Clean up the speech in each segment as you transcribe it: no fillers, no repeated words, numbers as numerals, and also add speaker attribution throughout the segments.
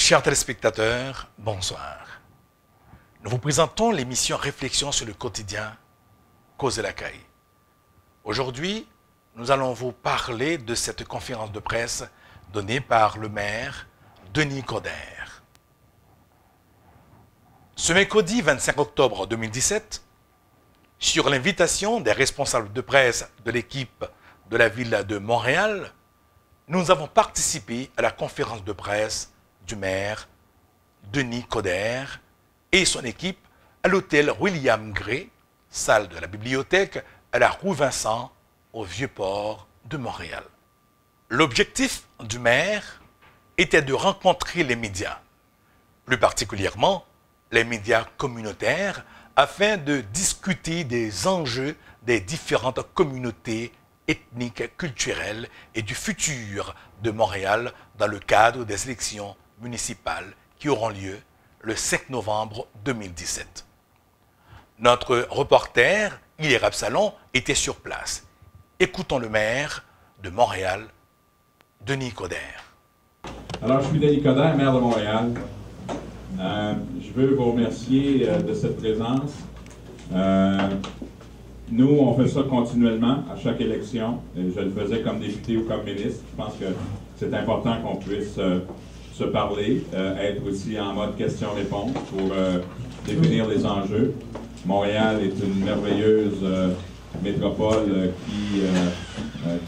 Speaker 1: Chers téléspectateurs, bonsoir. Nous vous présentons l'émission Réflexion sur le quotidien Cause la Caille. Aujourd'hui, nous allons vous parler de cette conférence de presse donnée par le maire Denis Coderre. Ce mercredi 25 octobre 2017, sur l'invitation des responsables de presse de l'équipe de la ville de Montréal, nous avons participé à la conférence de presse du maire Denis Coderre et son équipe à l'hôtel William Gray, salle de la bibliothèque à la rue Vincent, au Vieux-Port de Montréal. L'objectif du maire était de rencontrer les médias, plus particulièrement les médias communautaires, afin de discuter des enjeux des différentes communautés ethniques, culturelles et du futur de Montréal dans le cadre des élections municipales qui auront lieu le 5 novembre 2017. Notre reporter, Hilaire Absalon, était sur place. Écoutons le maire de Montréal, Denis Coderre.
Speaker 2: Alors, je suis Denis Coderre, maire de Montréal. Je veux vous remercier de cette présence. Nous, on fait ça continuellement à chaque élection. Je le faisais comme député ou comme ministre. Je pense que c'est important qu'on puisse se parler, être aussi en mode question-réponse pour définir les enjeux. Montréal est une merveilleuse métropole qui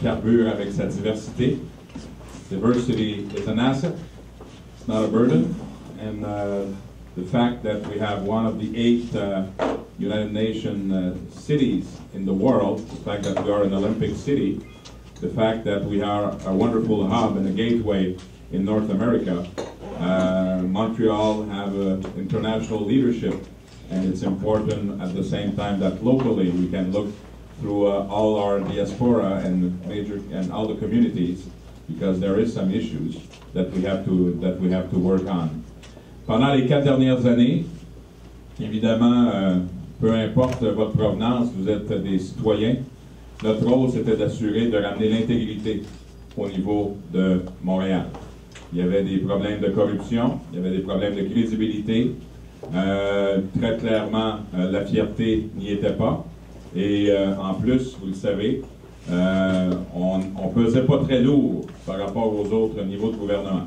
Speaker 2: carbure avec sa diversité. Diversity is an asset, it's not a burden. And the fact that we have one of the 8 United Nations cities in the world, the fact that we are an Olympic city, the fact that we are a wonderful hub and a gateway in North America. Montreal have international leadership, and it's important at the same time that locally we can look through all our diaspora and all the communities, because there is some issues that we have to work on. Pendant les 4 dernières années, évidemment, peu importe votre provenance, vous êtes des citoyens. Notre rôle, c'était d'assurer de ramener l'intégrité au niveau de Montréal. Il y avait des problèmes de corruption, il y avait des problèmes de crédibilité. Très clairement, la fierté n'y était pas. Et en plus, vous le savez, on pesait pas très lourd par rapport aux autres niveaux de gouvernement.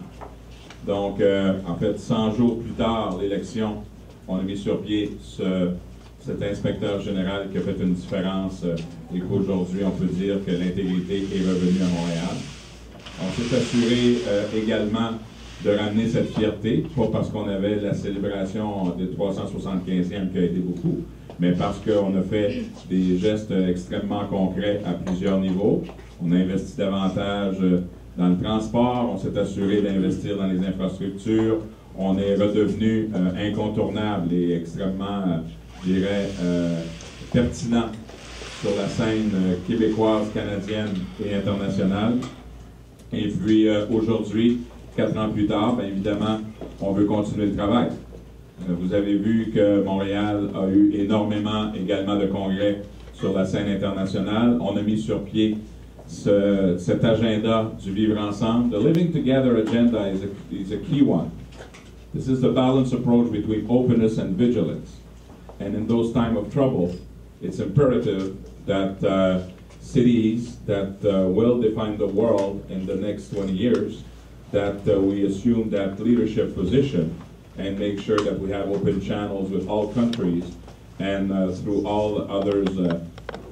Speaker 2: Donc, en fait, 100 jours plus tard, l'élection, on a mis sur pied cet inspecteur général qui a fait une différence et qu'aujourd'hui, on peut dire que l'intégrité est revenue à Montréal. On s'est assuré également de ramener cette fierté, pas parce qu'on avait la célébration des 375e qui a aidé beaucoup, mais parce qu'on a fait des gestes extrêmement concrets à plusieurs niveaux. On a investi davantage dans le transport, on s'est assuré d'investir dans les infrastructures, on est redevenu incontournable et extrêmement, je dirais, pertinent sur la scène québécoise, canadienne et internationale. Et puis aujourd'hui, 4 ans plus tard, bien évidemment, on veut continuer le travail. Vous avez vu que Montréal a eu énormément également de congrès sur la scène internationale. On a mis sur pied cet agenda du vivre ensemble. The Living Together agenda is a key one. This is the balanced approach between openness and vigilance. And in those times of trouble, it's imperative that cities that will define the world in the next 20 years, that we assume that leadership position and make sure that we have open channels with all countries and through all others,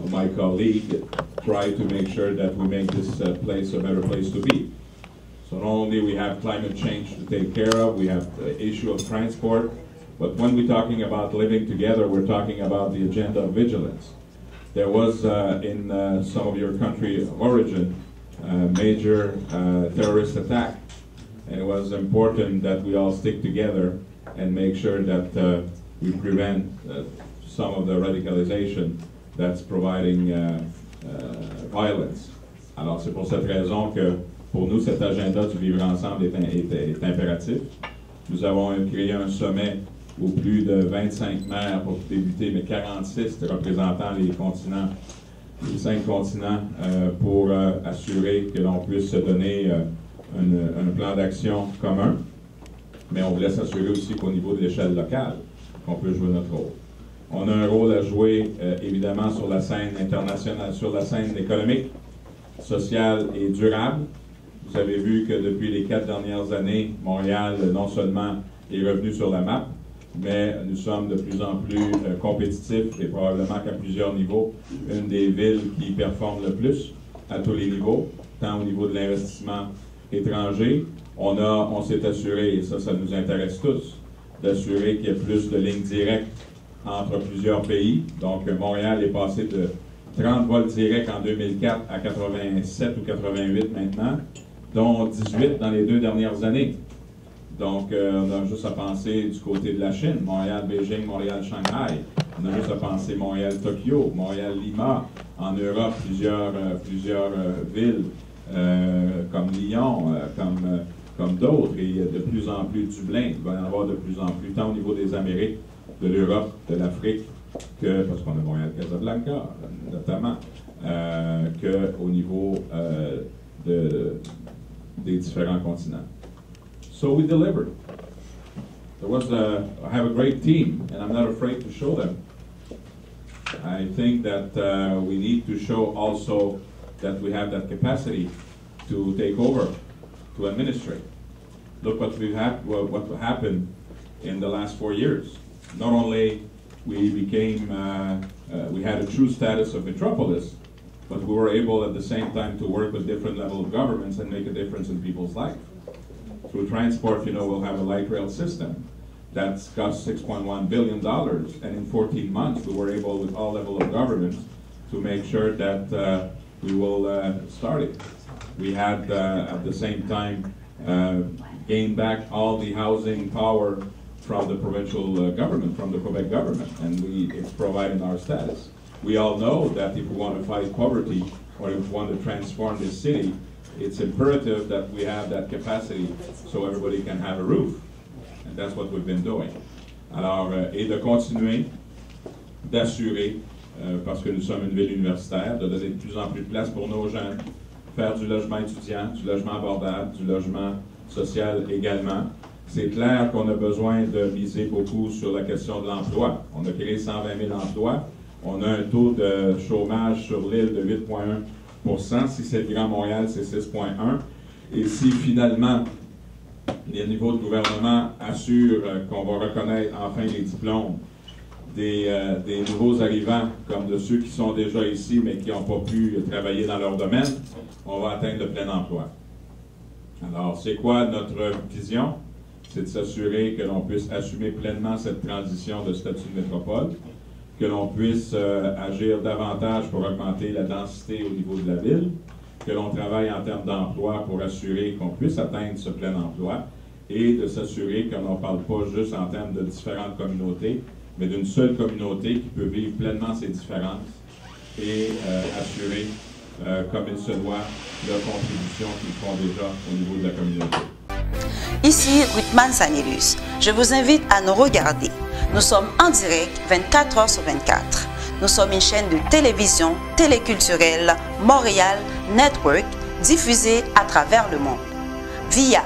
Speaker 2: my colleague, try to make sure that we make this place a better place to be. So not only we have climate change to take care of, we have the issue of transport, but when we're talking about living together, we're talking about the agenda of vigilance. There was in some of your country of origin major terrorist attack, and it was important that we all stick together and make sure that we prevent some of the radicalization that's providing violence. Alors c'est pour cette raison que pour nous cet agenda du vivre ensemble est impératif. Nous avons créé un sommet où plus de 25 maires pour débuter, mais 46 représentant les continents, les 5 continents, pour assurer que l'on puisse se donner un plan d'action commun. mais on voulait s'assurer aussi qu'au niveau de l'échelle locale, qu'on peut jouer notre rôle. On a un rôle à jouer, évidemment, sur la scène internationale, sur la scène économique, sociale et durable. Vous avez vu que depuis les 4 dernières années, Montréal, non seulement est revenu sur la map, mais nous sommes de plus en plus compétitifs et probablement qu'à plusieurs niveaux, une des villes qui performe le plus à tous les niveaux, tant au niveau de l'investissement étranger. On s'est assuré, et ça nous intéresse tous, d'assurer qu'il y ait plus de lignes directes entre plusieurs pays. Donc, Montréal est passé de 30 vols directs en 2004 à 87 ou 88 maintenant, dont 18 dans les 2 dernières années. Donc, on a juste à penser du côté de la Chine, Montréal-Beijing, Montréal-Shanghai. On a juste à penser Montréal-Tokyo, Montréal-Lima. En Europe, plusieurs villes comme Lyon, comme d'autres, et de plus en plus Dublin. Il va y en avoir de plus en plus, tant au niveau des Amériques, de l'Europe, de l'Afrique, que, parce qu'on a Montréal-Casablanca, notamment, qu'au niveau des différents continents. So we delivered. I have a great team, and I'm not afraid to show them. I think that we need to show also that we have that capacity to take over, to administrate. Look what happened in the last 4 years. Not only we had a true status of metropolis, but we were able at the same time to work with different levels of governments and make a difference in people's life. Through transport, we'll have a light rail system that's cost $6.1 billion, and in 14 months we were able, with all levels of governments, to make sure that we will start it. We had, at the same time, gained back all the housing power from the provincial government, from the Quebec government, and it's providing our status. We all know that if we want to fight poverty, or if we want to transform this city, it's imperative that we have that capacity so everybody can have a roof. And that's what we've been doing. Alors, et de continuer d'assurer, parce que nous sommes une ville universitaire, de donner de plus en plus de place pour nos jeunes, faire du logement étudiant, du logement abordable, du logement social également. C'est clair qu'on a besoin de miser beaucoup sur la question de l'emploi. On a créé 120 000 emplois. On a un taux de chômage sur l'île de 8,1 %. Si c'est le Grand Montréal, c'est 6,1 %. Et si finalement les niveaux de gouvernement assurent qu'on va reconnaître enfin les diplômes des nouveaux arrivants, comme de ceux qui sont déjà ici mais qui n'ont pas pu travailler dans leur domaine, on va atteindre le plein emploi. Alors, c'est quoi notre vision? C'est de s'assurer que l'on puisse assumer pleinement cette transition de statut de métropole, que l'on puisse agir davantage pour augmenter la densité au niveau de la ville, que l'on travaille en termes d'emploi pour assurer qu'on puisse atteindre ce plein emploi et de s'assurer qu'on ne parle pas juste en termes de différentes communautés, mais d'une seule communauté qui peut vivre pleinement ses différences et assurer, comme il se doit, leur contribution qu'ils font déjà au niveau de la communauté.
Speaker 3: Ici Ruthman Sanelius. Je vous invite à nous regarder. Nous sommes en direct 24 heures sur 24. Nous sommes une chaîne de télévision téléculturelle Montréal Network diffusée à travers le monde via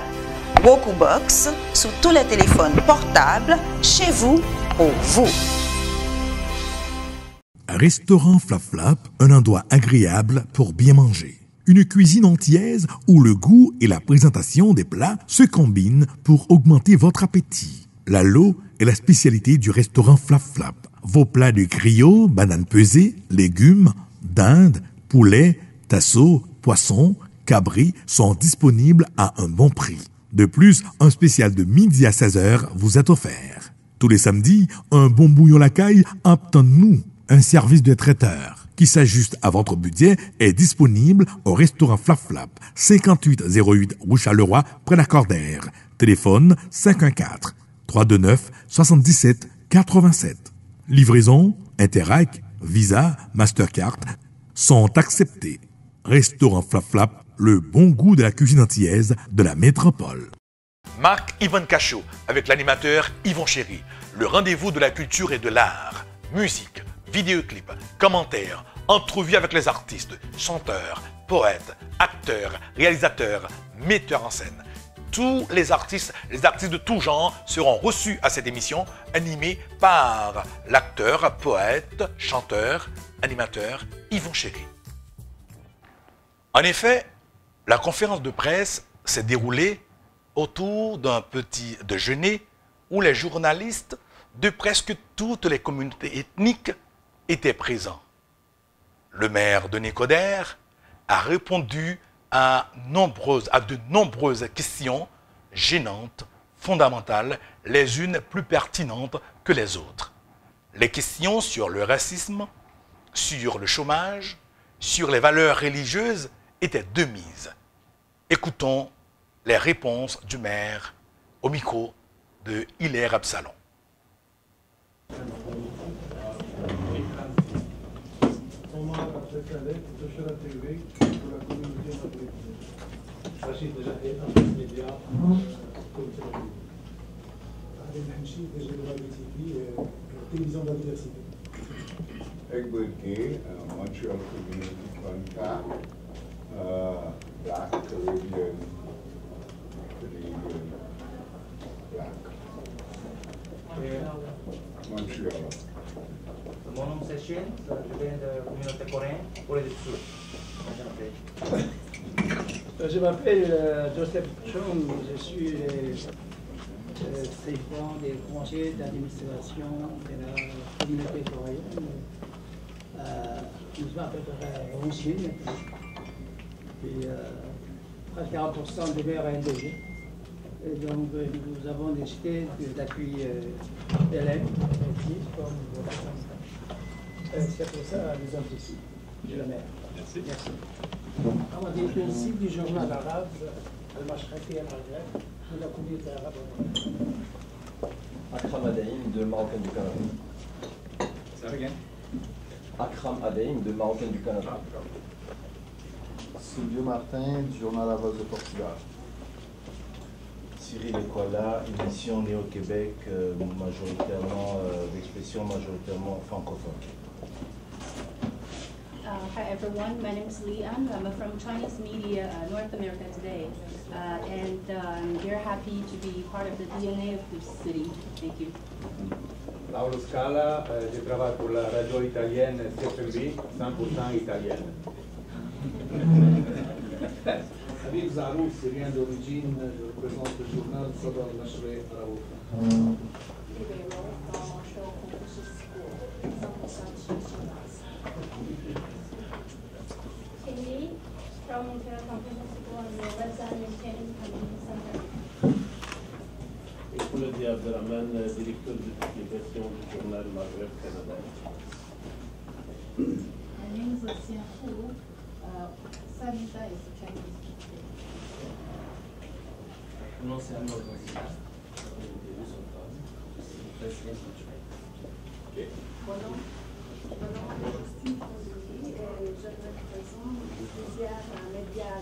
Speaker 3: Wokubox sur tous les téléphones portables, chez vous, pour vous.
Speaker 4: Restaurant Flap Flap, un endroit agréable pour bien manger. Une cuisine antillaise où le goût et la présentation des plats se combinent pour augmenter votre appétit. La lo est la spécialité du restaurant Flap Flap. Vos plats de griot, bananes pesées, légumes, dinde, poulet, tasso, poisson, cabri sont disponibles à un bon prix. De plus, un spécial de midi à 16h vous est offert. Tous les samedis, un bon bouillon la caille obtenez-nous. Un service de traiteur qui s'ajuste à votre budget est disponible au restaurant Flap Flap, 5808 rue Charleroi, près la Cordère. Téléphone 514-329-7787. Livraison, Interac, Visa, Mastercard sont acceptés. Restaurant Flap Flap, le bon goût de la cuisine antillaise de la métropole.
Speaker 1: Marc-Yvan Cachot avec l'animateur Yvon Chéry. Le rendez-vous de la culture et de l'art. Musique, vidéoclips, commentaires, entrevues avec les artistes, chanteurs, poètes, acteurs, réalisateurs, metteurs en scène. tous les artistes de tout genre seront reçus à cette émission animée par l'acteur, poète, chanteur, animateur Yvon Chéry. En effet, la conférence de presse s'est déroulée autour d'un petit déjeuner où les journalistes de presque toutes les communautés ethniques étaient présents. Le maire Denis Coderre a répondu à de nombreuses questions gênantes, fondamentales, les unes plus pertinentes que les autres. Les questions sur le racisme, sur le chômage, sur les valeurs religieuses étaient de mise. Écoutons les réponses du maire au micro de Hilaire Absalon.
Speaker 5: Montreal Community Contact, Black Caribbean, Black. Montreal.
Speaker 6: Mon nom c'est Chine, je viens de la communauté coréenne, Corée du Sud.
Speaker 7: Je m'appelle Joseph Chung, je suis le président des conseils d'administration de la communauté coréenne. Nous sommes à peu près 11 000 maintenant. Et presque 40% des maires indégés. Et donc nous avons décidé d'accueillir d'élèves, comme vous c'est pour ça que nous sommes ici. Je le maire. Merci. Merci. On est le principe du journal arabe, le Mashraqi al-Maghreb, de la communauté arabe.
Speaker 8: Akram Adaïm de Marocain du Canada.
Speaker 2: Ça again?
Speaker 8: Akram Adaïm de Marocain du Canada.
Speaker 9: Silvio Martin du journal La Voix de Portugal.
Speaker 10: Cyril Ekwala, émission Néo-Québec, majoritairement d'expression majoritairement francophone.
Speaker 11: Hi everyone, my name is Li An. I'm from Chinese Media North America Today, and I'm very happy to be part of the DNA of this city. Thank you.
Speaker 12: Paolo Scala, je travaille pour la radio italienne CFMB, 100% italienne.
Speaker 7: Habib Zarouf, syrien d'origine, je représente le journal Sabah al-Mashri Raouf.
Speaker 11: Cindy, from Montreal Conference School and the Website and Community Center.
Speaker 13: Et pour le Abdelrahman, directeur de publication du journal Maghreb Canada.
Speaker 11: My name is Lucia Hu. Sanita is Chinese.
Speaker 6: Non, c'est un autre.
Speaker 11: Mon nom est Justine Fondouli et je représente plusieurs médias.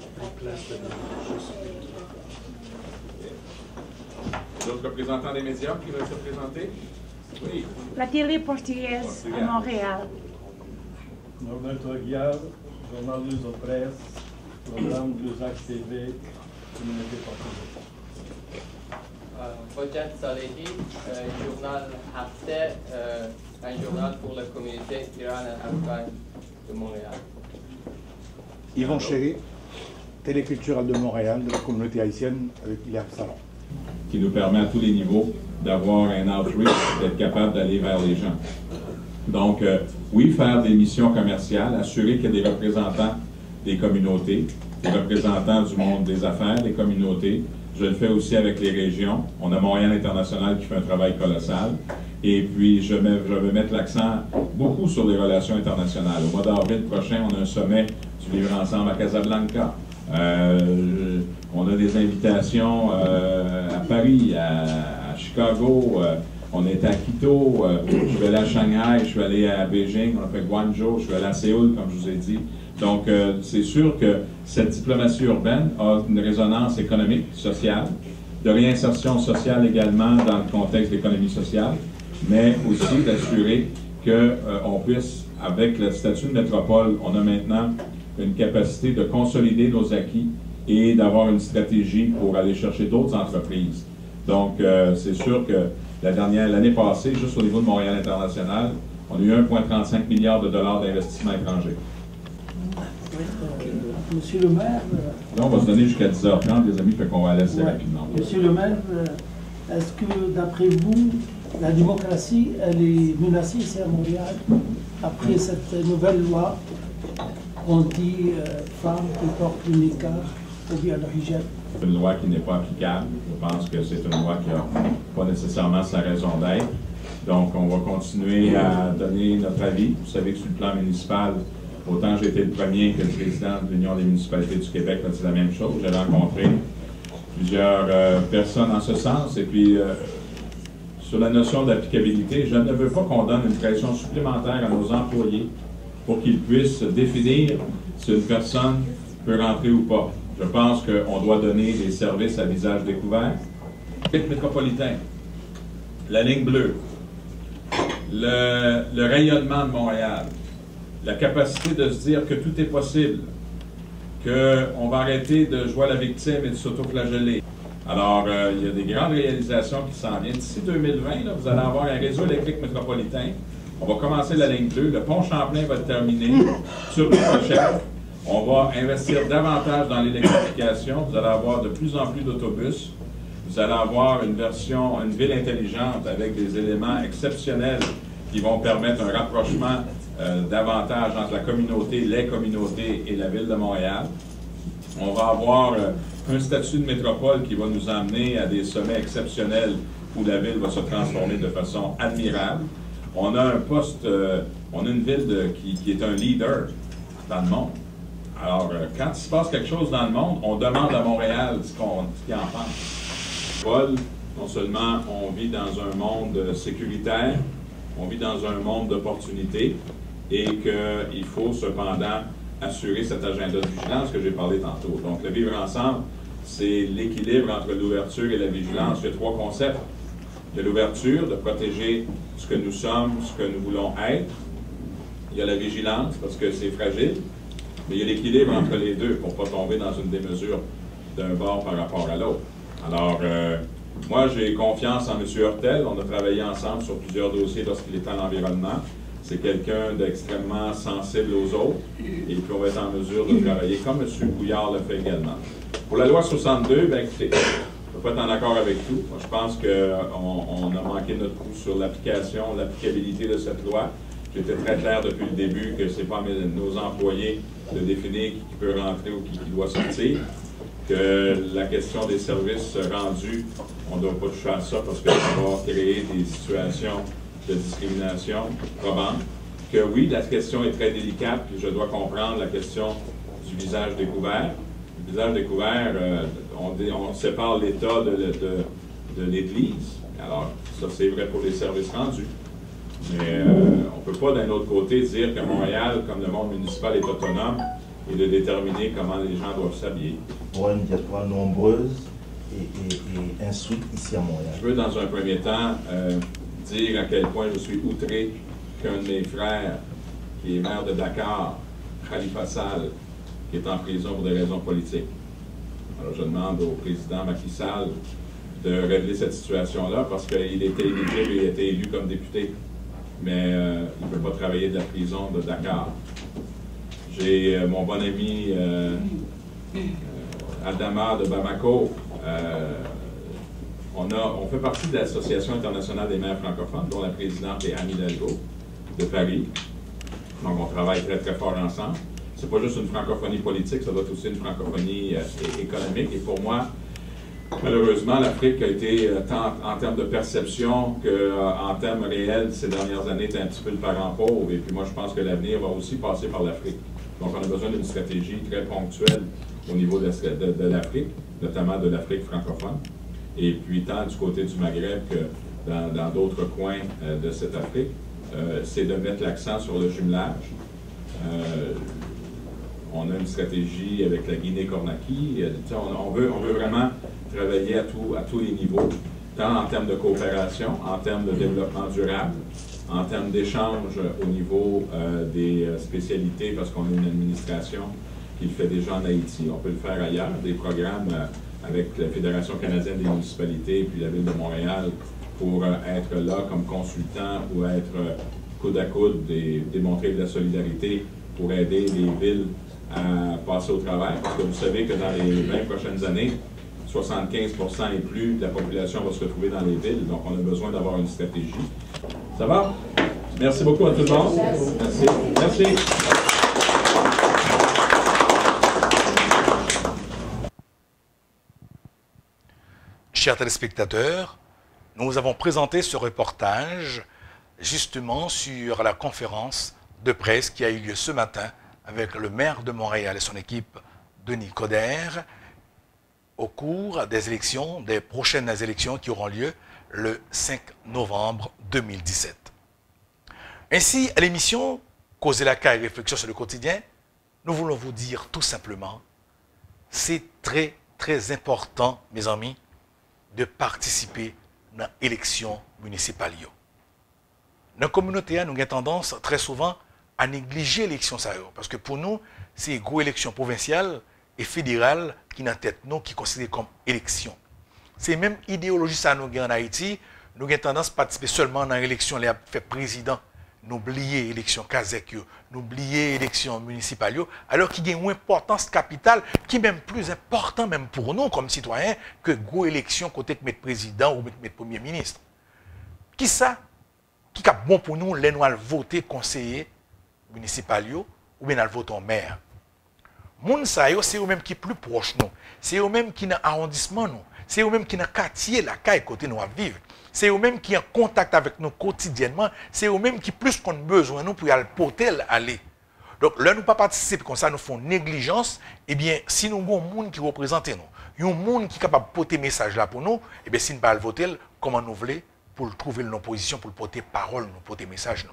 Speaker 2: D'autres représentants des médias qui veulent se présenter? Oui.
Speaker 14: La télé portugaise à Montréal.
Speaker 13: Norberto Aguiar, journal Luso Presse, programme Lusac TV, communauté portugaise.
Speaker 15: Fojat Salehi, journal Hafte, un journal pour la communauté irano-afghane de Montréal.
Speaker 16: Yvon Chéry, téléculturel de Montréal, de la communauté haïtienne avec Hilaire Absalon.
Speaker 2: Qui nous permet à tous les niveaux d'avoir un outreach, d'être capable d'aller vers les gens. Donc, oui, faire des missions commerciales, assurer qu'il y a des représentants des communautés, des représentants du monde des affaires, des communautés. Je le fais aussi avec les régions. On a Montréal International qui fait un travail colossal. Et puis, je vais mettre l'accent beaucoup sur les relations internationales. Au mois d'avril prochain, on a un sommet du Vivre Ensemble à Casablanca. On a des invitations à Paris, à Chicago, on est à Quito, je vais aller à Shanghai, je vais aller à Beijing, on a fait Guangzhou, je vais aller à Séoul, comme je vous ai dit. Donc, c'est sûr que cette diplomatie urbaine a une résonance économique, sociale, de réinsertion sociale également dans le contexte de l'économie sociale, mais aussi d'assurer qu'on puisse, avec le statut de métropole, on a maintenant une capacité de consolider nos acquis et d'avoir une stratégie pour aller chercher d'autres entreprises. Donc, c'est sûr que l'année passée, juste au niveau de Montréal International, on a eu 1,35 milliard de dollars d'investissement étranger.
Speaker 7: Monsieur le maire...
Speaker 2: Là, on va se donner jusqu'à 10h30, les amis, fait qu'on va laisser rapidement.
Speaker 7: Monsieur le maire, est-ce que, d'après vous, la démocratie, elle est menacée ici à Montréal, après cette nouvelle loi anti-femmes qui portent le niqab ou bien le hijab?
Speaker 2: C'est une loi qui n'est pas applicable. Je pense que c'est une loi qui n'a pas nécessairement sa raison d'être. Donc, on va continuer à donner notre avis. Vous savez que sur le plan municipal, autant j'ai été le premier que le président de l'Union des municipalités du Québec a dit la même chose. J'ai rencontré plusieurs personnes en ce sens. Et puis, sur la notion d'applicabilité, je ne veux pas qu'on donne une pression supplémentaire à nos employés pour qu'ils puissent définir si une personne peut rentrer ou pas. Je pense qu'on doit donner des services à visage découvert. Le métropolitain, la ligne bleue, le rayonnement de Montréal, la capacité de se dire que tout est possible, qu'on va arrêter de jouer à la victime et de s'autoflageller. Alors, il y a des grandes réalisations qui s'en viennent. D'ici 2020, là, vous allez avoir un réseau électrique métropolitain. On va commencer la ligne bleue. Le pont Champlain va terminer sur le prochain. On va investir davantage dans l'électrification. Vous allez avoir de plus en plus d'autobus. Vous allez avoir une ville intelligente avec des éléments exceptionnels qui vont permettre un rapprochement davantage entre la communauté, les communautés et la ville de Montréal. On va avoir un statut de métropole qui va nous amener à des sommets exceptionnels où la ville va se transformer de façon admirable. On a on a une ville qui est un leader dans le monde. Alors, quand il se passe quelque chose dans le monde, on demande à Montréal ce qu'il en pense. Paul, non seulement on vit dans un monde sécuritaire, on vit dans un monde d'opportunités et qu'il faut cependant assurer cet agenda de vigilance que j'ai parlé tantôt. Donc, le vivre ensemble, c'est l'équilibre entre l'ouverture et la vigilance. Il y a trois concepts. Il y a l'ouverture, de protéger ce que nous sommes, ce que nous voulons être. Il y a la vigilance, parce que c'est fragile. Mais il y a l'équilibre entre les deux pour ne pas tomber dans une démesure d'un bord par rapport à l'autre. Alors, moi, j'ai confiance en M. Hurtel. On a travaillé ensemble sur plusieurs dossiers lorsqu'il était en environnement. C'est quelqu'un d'extrêmement sensible aux autres. Et puis, on va être en mesure de travailler comme M. Bouillard le fait également. Pour la loi 62, bien écoutez, je ne peux pas être en accord avec tout. Moi, je pense qu'on a manqué notre coup sur l'application, l'applicabilité de cette loi. J'étais très clair depuis le début que ce n'est pas nos employés de définir qui peut rentrer ou qui doit sortir. Que la question des services rendus, on ne doit pas toucher à ça parce que ça va créer des situations de discrimination probantes. Que oui, la question est très délicate, puis je dois comprendre la question du visage découvert. Le visage découvert, on sépare l'État de l'Église. Alors, ça c'est vrai pour les services rendus. Mais on ne peut pas d'un autre côté dire que Montréal, comme le monde municipal, est autonome et de déterminer comment les gens doivent s'habiller.
Speaker 10: Pour une diaspora nombreuse et instruite ici à Montréal.
Speaker 2: Je veux dans un premier temps dire à quel point je suis outré qu'un de mes frères, qui est maire de Dakar, Khalifa Sall, qui est en prison pour des raisons politiques. Alors je demande au président Macky Sall de régler cette situation-là parce qu'il était éligible et il a été élu comme député. Mais il ne peut pas travailler de la prison de Dakar. J'ai mon bon ami Adama de Bamako. On fait partie de l'Association internationale des maires francophones, dont la présidente est Anne Hidalgo de Paris. Donc on travaille très très fort ensemble. C'est pas juste une francophonie politique, ça doit être aussi une francophonie économique. Et pour moi, malheureusement, l'Afrique a été, tant en termes de perception qu'en termes réels, ces dernières années, était un petit peu le parent pauvre. Et puis moi, je pense que l'avenir va aussi passer par l'Afrique. Donc, on a besoin d'une stratégie très ponctuelle au niveau de l'Afrique, notamment de l'Afrique francophone. Et puis, tant du côté du Maghreb que dans d'autres coins de cette Afrique, c'est de mettre l'accent sur le jumelage. On a une stratégie avec la Guinée-Conakry. On veut vraiment travailler à tous les niveaux, tant en termes de coopération, en termes de développement durable, en termes d'échange au niveau des spécialités, parce qu'on a une administration qui le fait déjà en Haïti. On peut le faire ailleurs, des programmes avec la Fédération canadienne des municipalités puis la Ville de Montréal pour être là comme consultant ou être coude à coude et démontrer de la solidarité pour aider les villes à passer au travail. Parce que vous savez que dans les 20 prochaines années, 75% et plus de la population va se retrouver dans les villes, donc on a besoin d'avoir une stratégie. Ça va? Merci beaucoup à tout le monde. Merci. Merci.
Speaker 1: Chers téléspectateurs, nous avons présenté ce reportage justement sur la conférence de presse qui a eu lieu ce matin avec le maire de Montréal et son équipe, Denis Coderre, au cours des élections, des prochaines élections qui auront lieu le 5 novembre 2017. Ainsi, à l'émission Causer la caille et réflexion sur le quotidien, nous voulons vous dire tout simplement, c'est très, très important, mes amis, de participer dans l'élection municipale. Dans la communauté, nous avons tendance très souvent à négliger l'élection. Parce que pour nous, c'est une grosse élection provinciale et fédérale qui est en tête, nous, qui est considérée comme élection. C'est même idéologie ça nous en Haïti. Nous avons tendance à participer seulement dans l'élection, les fait président. Nous oublions l'élection Kazek, nous oublions l'élection municipale, alors qu'il y a une importance capitale qui est même plus important même pour nous comme citoyens que une élection côté de mettre président ou mettre premier ministre. Qui ça? Qui est bon pour nous, les nous voter conseiller municipal ou bien voter maire? Moun sa yo, c'est eux-mêmes qui sont plus proches nous. C'est eux-mêmes qui sont dans l'arrondissement nous. C'est eux-mêmes qui sont dans le quartier, la caille côté nous vivre. C'est eux-mêmes qui sont en contact avec nous quotidiennement. C'est eux-mêmes qui plus qu'on a besoin nous pour y aller porter aller. Donc, là, nous pas participer comme ça, nous faisons négligence. Eh bien, si nous avons un monde qui représente nous, un monde qui est capable de porter message là pour nous, eh bien, si nous ne pas le voter, comment nous voulons pour trouver nos positions, pour porter parole, nous porter message nous.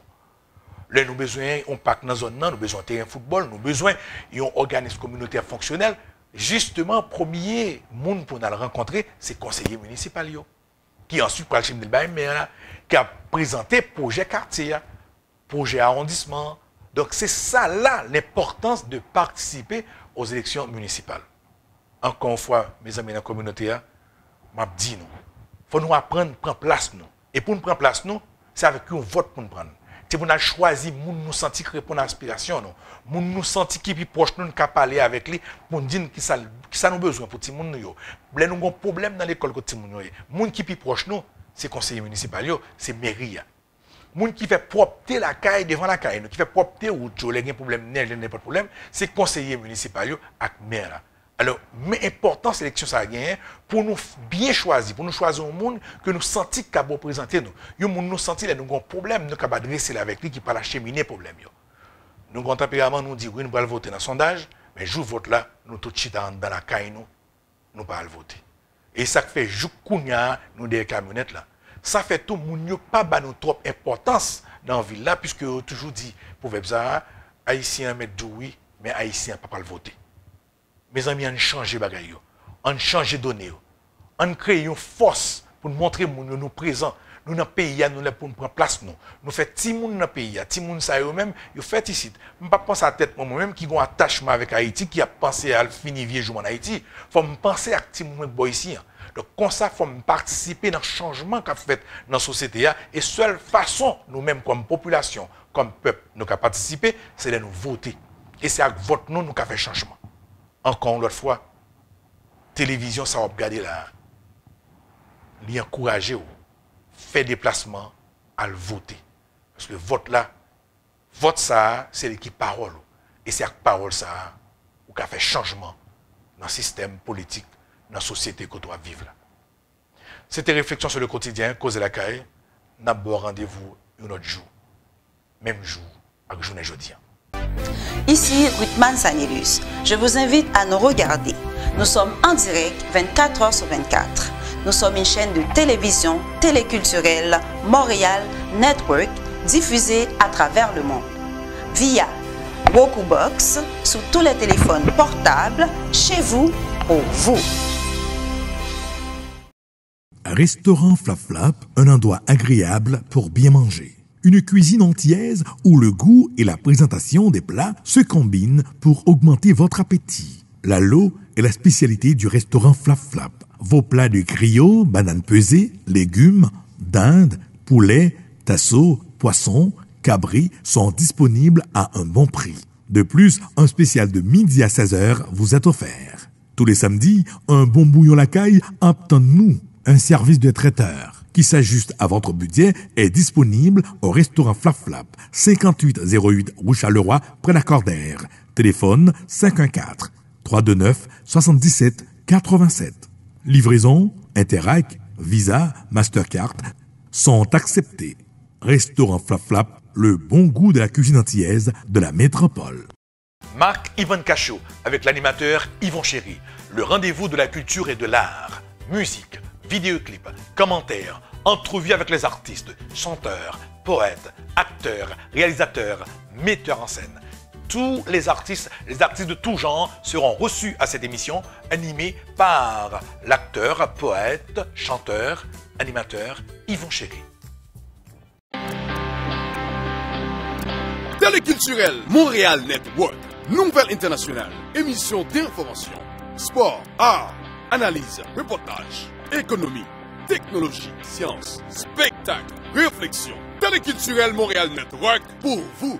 Speaker 1: Là, nous avons besoin d'un parc dans la zone, nous avons besoin d'un terrain de football, nous avons besoin d'un organisme communautaire fonctionnel. Justement, premier monde pour nous rencontrer, c'est le conseiller municipal, qui ensuite, pour le maire, qui a présenté projet quartier, projet arrondissement. Donc, c'est ça là l'importance de participer aux élections municipales. Encore une fois, mes amis dans la communauté, je dis nous, il faut nous apprendre à prendre place nous. Et pour nous prendre place nous, c'est avec un vote pour nous prendre. Si vous avez choisi, nous sentir qui répond à l'aspiration, nous sentir qui est proche, nous qui parler avec lui, pour nous dire qui ça nous besoin pour tout le monde. Nous avons un problème dans l'école que tout le monde. Les qui est proche nous, c'est conseiller municipal, c'est mairie. Les gens qui fait propter la caille devant la caille, qui fait propter ou qui a un problème, n'importe quel problème, c'est conseiller municipal et maire. Alors, mais important, c'est l'élection ça gagne pour nous bien choisir, pour nous choisir un monde que nous sentons qu'il va représenter nous. Un monde nous sentons qu'il y a un problème, nous avons adressé avec lui qui peut acheminer le problème. Nous avons tempérament, nous disons oui, nous allons voter dans le sondage, mais je vote là, nous tout de suite dans la caille, nous ne pouvons pas voter. Et ça fait que nous des camionnettes là. Ça fait tout le monde pas nous trop importance dans la ville là, puisque toujours dit, pour ça, Haïtiens mettent oui, mais Haïtiens ne peuvent pas le voter. Mes amis, on change les bagailles, on change les données, on crée une force pour nous montrer que nous présents, nous dans le pays, nous pour nous prendre place. Nous faisons tout le monde dans le pays, tout le monde ça eux-mêmes, ils font ici. Je ne pense pas à la tête moi-même qui ont un attachement avec Haïti, qui a pensé à finir vieux jour en Haïti. Il faut me penser à tout le monde qui est ici. Donc, comme ça, il faut participer dans le changement qu'a fait dans la société. Et seule façon, nous-mêmes, comme population, comme peuple, nous avons participé, c'est de nous voter. Et c'est avec vote nous avons fait changement. Encore une autre fois, télévision, ça va regarder là. L'y encourager, faire déplacement à le voter. Parce que vote ça, c'est l'équipe parole. Et c'est avec parole ça, qu'on fait changement dans le système politique, dans la société qu'on doit vivre là. C'était Réflexion sur le quotidien, Causer la caille. Nous avons rendez-vous un autre jour, même jour, avec journée jeudi.
Speaker 3: Ici Ruthman Sanelius. Je vous invite à nous regarder. Nous sommes en direct 24 heures sur 24. Nous sommes une chaîne de télévision téléculturelle Montréal Network diffusée à travers le monde. Via Roku Box, sur tous les téléphones portables, chez vous, pour vous.
Speaker 4: Restaurant Flap Flap, un endroit agréable pour bien manger. Une cuisine antillaise où le goût et la présentation des plats se combinent pour augmenter votre appétit. Lalo est la spécialité du restaurant Flap Flap. Vos plats de griot, bananes pesées, légumes, dinde, poulet, tasso, poisson, cabri sont disponibles à un bon prix. De plus, un spécial de midi à 16h vous est offert. Tous les samedis, un bon bouillon lacaille attend-nous. Un service de traiteur qui s'ajuste à votre budget est disponible au restaurant Flap Flap, 5808 rue Charleroi, près la Cordère. Téléphone 514-329-77-87. Livraison, Interac, Visa, Mastercard sont acceptés. Restaurant Flap Flap, le bon goût de la cuisine antillaise de la métropole.
Speaker 1: Marc-Yvan Cachot avec l'animateur Yvon Chéry. Le rendez-vous de la culture et de l'art. Musique, vidéoclips, commentaires, entrevues avec les artistes, chanteurs, poètes, acteurs, réalisateurs, metteurs en scène. Tous les artistes de tout genre seront reçus à cette émission animée par l'acteur, poète, chanteur, animateur Yvon Chéry.
Speaker 17: Téléculturel Montréal Network, nouvelle internationale, émission d'information, sport, art, analyse, reportage, économie, technologie, science, spectacle, réflexion. Téléculturel Montréal Network pour vous.